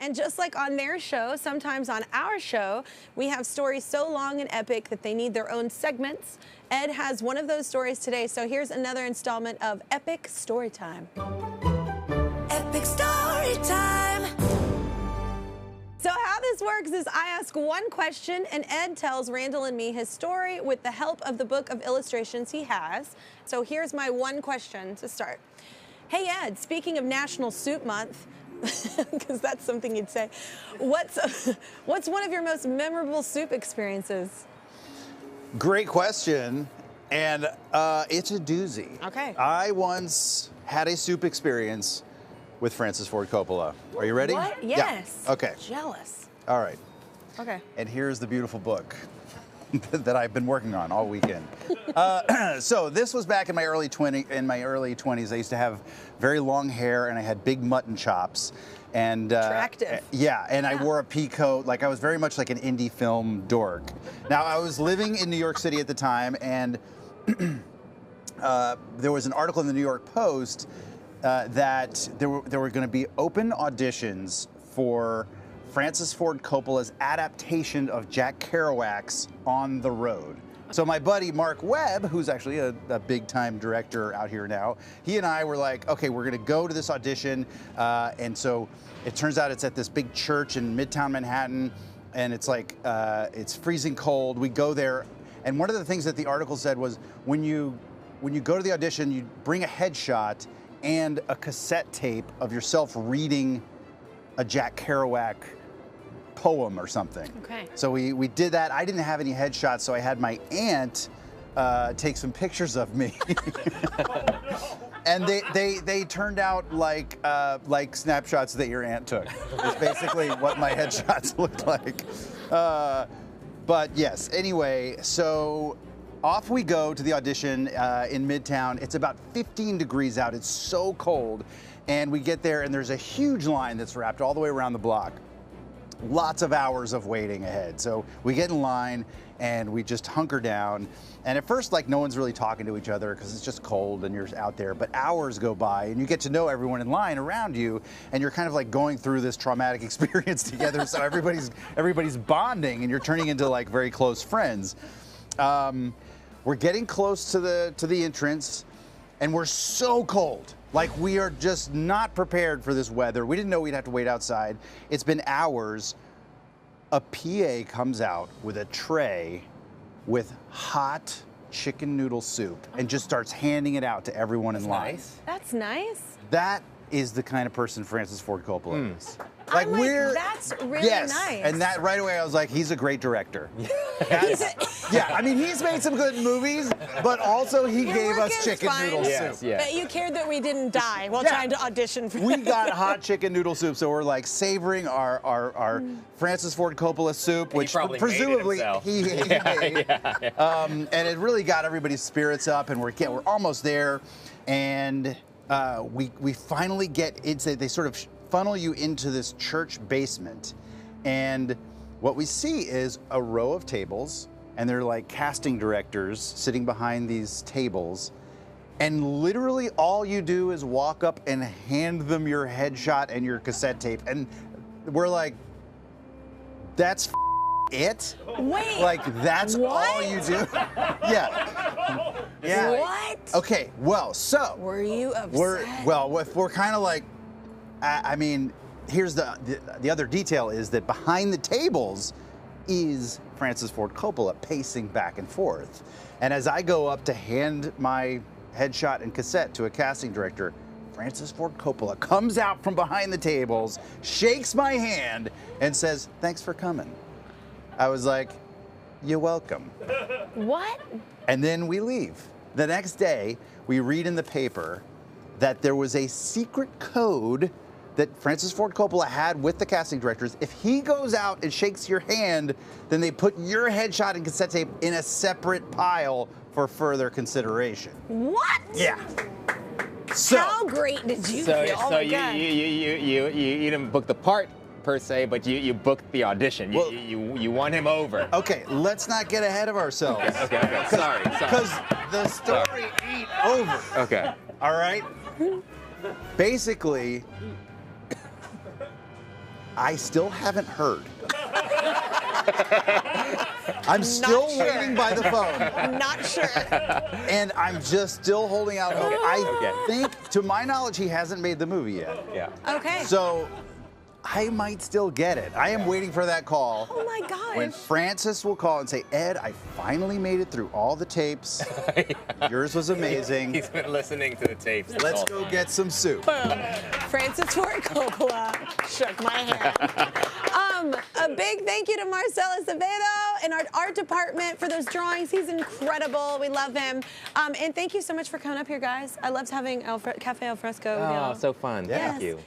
And just like on their show, sometimes on our show, we have stories so long and epic that they need their own segments. Ed has one of those stories today, so here's another installment of Epic Storytime. Epic Storytime. So how this works is I ask one question and Ed tells Randall and me his story with the help of the book of illustrations he has. So here's my one question to start. Hey Ed, speaking of National Soup Month, because that's something you'd say, what's one of your most memorable soup experiences? Great question, and it's a doozy. Okay. I once had a soup experience with Francis Ford Coppola. Are you ready? What? Yes. Yeah. Okay. Jealous. All right. Okay. And here's the beautiful book that I've been working on all weekend. So this was back in my early 20s. I used to have very long hair and I had big mutton chops. And attractive. Yeah, and I wore a pea coat. Like I was very much like an indie film dork. Now I was living in New York City at the time, and there was an article in the New York Post that there were going to be open auditions for Francis Ford Coppola's adaptation of Jack Kerouac's On the Road. So my buddy Mark Webb, who's actually a big-time director out here now, he and I were like, okay, we're going to go to this audition. And so it turns out it's at this big church in Midtown Manhattan, and it's like, it's freezing cold. We go there, and one of the things that the article said was when you go to the audition, you bring a headshot and a cassette tape of yourself reading a Jack Kerouac poem or something. Okay. So we did that. I didn't have any headshots, so I had my aunt take some pictures of me. And they turned out like snapshots that your aunt took. It's basically what my headshots looked like. But yes, anyway, so off we go to the audition in Midtown. It's about 15 degrees out. It's so cold. And we get there, and there's a huge line that's wrapped all the way around the block. Lots of hours of waiting ahead. So we get in line, and we just hunker down. And at first, like, no one's really talking to each other because it's just cold and you're out there. But hours go by, and you get to know everyone in line around you, and you're kind of like going through this traumatic experience together. So everybody's bonding, and you're turning into like very close friends. We're getting close to the entrance, and we're so cold. Like, we are just not prepared for this weather. We didn't know we'd have to wait outside. It's been hours. A PA comes out with a tray with hot chicken noodle soup and just starts handing it out to everyone in line. Nice. That's nice. That is the kind of person Francis Ford Coppola is. Like, that's really yes. nice. And that right away I was like, he's a great director. Yeah, I mean, he's made some good movies, but also he gave us chicken noodle soup. Yeah. But you cared that we didn't die while trying to audition for We got hot chicken noodle soup, so we're like savoring our Francis Ford Coppola soup, which presumably he made. And it really got everybody's spirits up, and we're almost there, and we finally get into. They sort of funnel you into this church basement, and what we see is a row of tables, and they're like casting directors sitting behind these tables, and literally all you do is walk up and hand them your headshot and your cassette tape, and we're like, that's it? Wait. Like, that's all you do? Yeah. Yeah. What? Okay, well, so. Were you upset? We're kind of like, I mean, here's the other detail is that behind the tables is Francis Ford Coppola pacing back and forth. And as I go up to hand my headshot and cassette to a casting director, Francis Ford Coppola comes out from behind the tables, shakes my hand, and says, "Thanks for coming." I was like, "You're welcome." What? And then we leave. The next day, we read in the paper that there was a secret code that Francis Ford Coppola had with the casting directors. If he goes out and shakes your hand, then they put your headshot and cassette tape in a separate pile for further consideration. What? Yeah. So, how great did you feel? So you didn't book the part per se, but you booked the audition. Well, you won him over. Okay, let's not get ahead of ourselves. Okay. Sorry. Because the story ain't over. Okay. All right? Basically, I still haven't heard. I'm still waiting by the phone. I'm not sure. And I'm just still holding out hope. I think, to my knowledge, he hasn't made the movie yet. Yeah. Okay. So I might still get it. I am waiting for that call. Oh my gosh. When Francis will call and say, Ed, I finally made it through all the tapes. Yours was amazing. He's been listening to the tapes. Let's go get some soup. Francis Ford Coppola shook my hand. A big thank you to Marcelo Acevedo and our art department for those drawings. He's incredible. We love him. And thank you so much for coming up here, guys. I loved having Cafe Al Fresco. Oh, so fun. Yeah. Thank you.